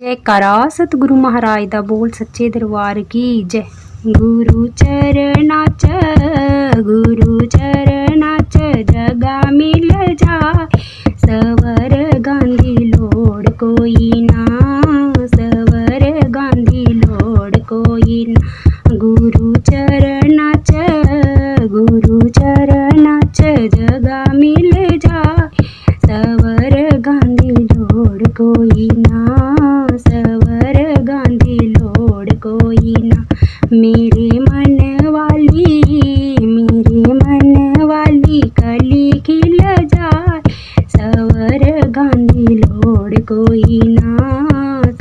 जयकारा सतगुरु महाराज दा बोल सच्चे दरबार की जय। गुरु चरणाच जगा मिल जाए, सवर गांधी लोड़ कोई ना, सवर गांधी लोड़ कोई ना। गुरु चरणाच जगा मिल जाए, सवर गांधी लोड़ कोई ना, सवर गांधी लोड़ कोई ना। मेरे मन वाली कली खिल जाए, सवर गांधी लोड़ कोई ना,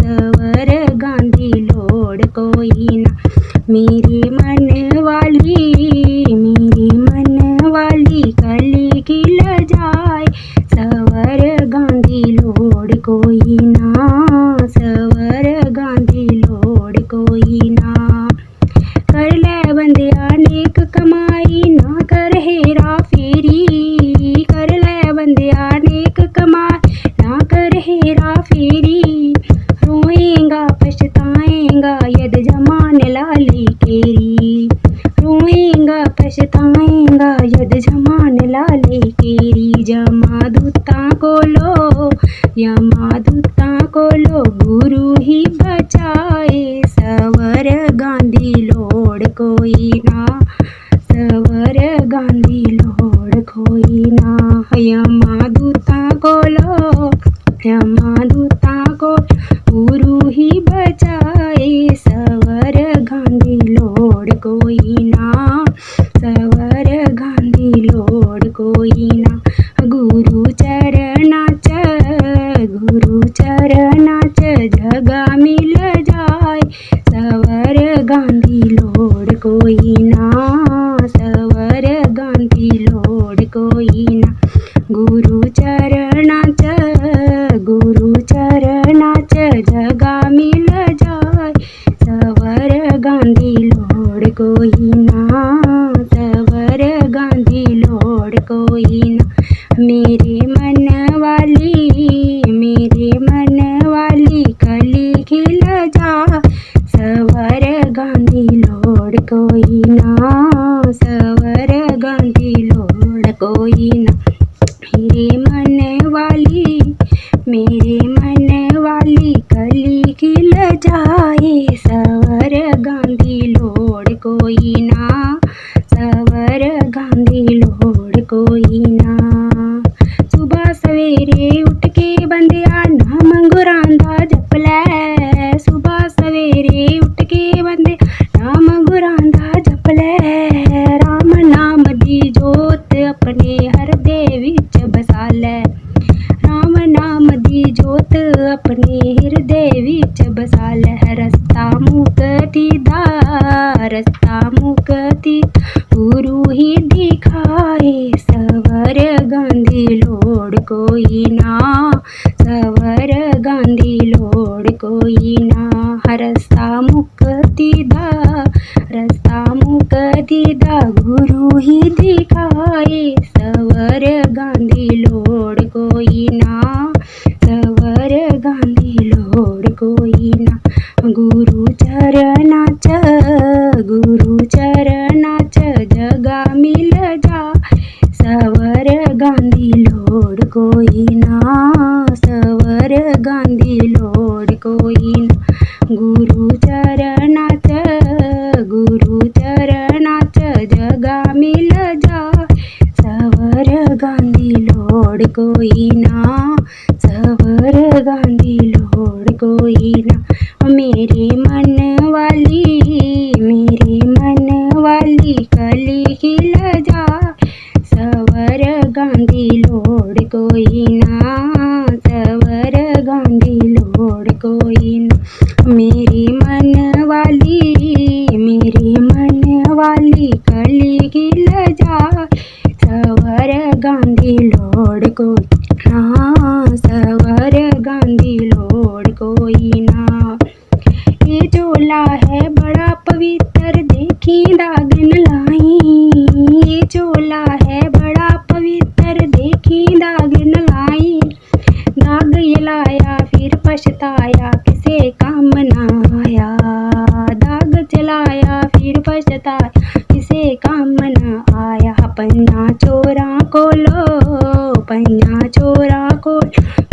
सवर गांधी लोड़ कोई ना। मेरे मन वाली कली खिल जाए, सवर गांधी लोड़ कोई ना, सवर गांधी लोड़ कोई ना। कर ले बंदिया नेक कमाई, ना कर हेरा फेरी, कर ले बंदिया नेक कमाई, ना कर हेरा फेरी। रोएगा पछताएगा यद जमान लाली केरी, रोएगा पछताएगा यद जमान लाली केरी। यमादूता को लो गुरु ही बचाए, सवर गांधी लोड़ कोई ना, सवर गांधी लोड़ कोई ना। यमादूता को गुरु ही बचाए, सवर गांधी लोड़ कोई ना, सवर गांधी लोड़ कोई ना। गुरु चरणाच जगा मिल जाए, सवर गांधी लोड़ कोई ना, सवर गांधी लोड़ कोई ना। गुरु चरणाच जगा मिल जाए, सवर गांधी लोड़ कोई ना, सवर गांधी लोड़ कोई ना। मेरे मन वाली कली खिल जा, सवर गांधी लोड़ कोई ना, सवर गांधी लोड़ कोई ना। मेरे मन वाली कली खिल जाए, सवर गांधी लोड़ कोई ना, सवर गांधी लोड़ कोई ना। सुबह सवेरे उठ के बंदिया नाम गुरांदा जप लै, सुबह सवेरे उठ के बंदे नाम गुरांदा जप लै। राम नाम दी जोत अपने हृदय विच बसा लै, राम नाम दी जोत अपने हृदय विच बसा लै। रस्ता मुक्ति गुरु ही दिखाए, सवर गांधी लोड़ कोई ना, सवर गांधी लोड़ कोई ना। रस्ता मुक्ति दा गुरु ही दिखाए, सवर गांधी लोड़ कोई ना, सवर गांधी लोड़ कोई ना। गुरु चरणाच जगा मिल जा, सवर गांधी लोड़ कोई ना, सवर गांधी लोड़ कोई ना। गुरु चरणाच जगा मिल जा, सवर गांधी लोड़ कोई ना, सवर गांधी लोड़ कोई ना। मेरे मन वाली कली खिल जा, सवर गांधी लोड़ कोई ना, सवर गांधी लोड़ कोई ना। मेरे मन वाली कली खिल जा, सवर गांधी लोड़ कोई ना, सवर गांधी लोड़ कोई ना। ये चोला है बड़ा पवित्र देखी दागन लाई, ये चोला है बड़ा पवित्र देखी दागन लाई। दाग ये लाया फिर पछताया किसे किसे काम ना आया, दाग चलाया फिर पछताया किसे काम ना आया। पन्ना चोरा को लो, पन्ना चोरा को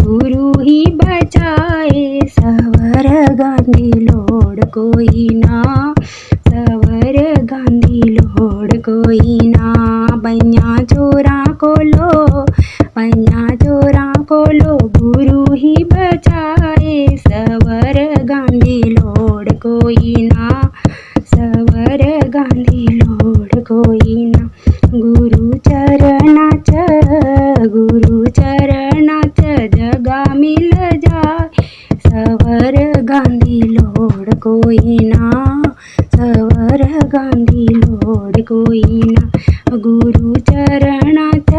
गुरु ही बचाए, सवर गांधी लोड कोई ना, सवर गांधी लोड कोई ना। पन्ना चोरा को लो, पन्ना चोरा को लो गुरु ही बचाए, सवर गांधी लोड कोई ना, सवर गांधी लोड कोई ना। गुरु चरणाच, गुरु चरणाच जगा मिल जाए, सवर गांधी लोड कोई ना, सवर गांधी लोड कोई ना। गुरु चरणाच,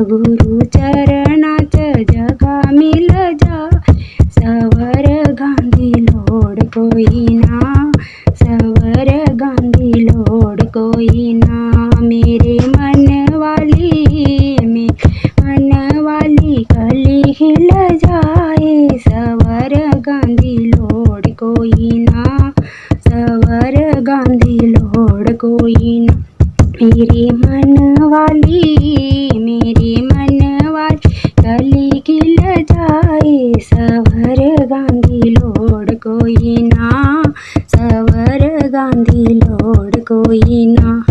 गुरु चरणाच जगा मिल जाए, सवर गांधी लोड कोई ना, सवर गांधी लोड कोई ना। मेरे मन वाली कली खिल जाए, सवर गांधी लोड कोई ना, सवर गांधी लोड कोई ना। मेरे मन वाली कली खिल जाए, सवर गांधी लोड कोई ना, सवर गांधी लोड कोई ना।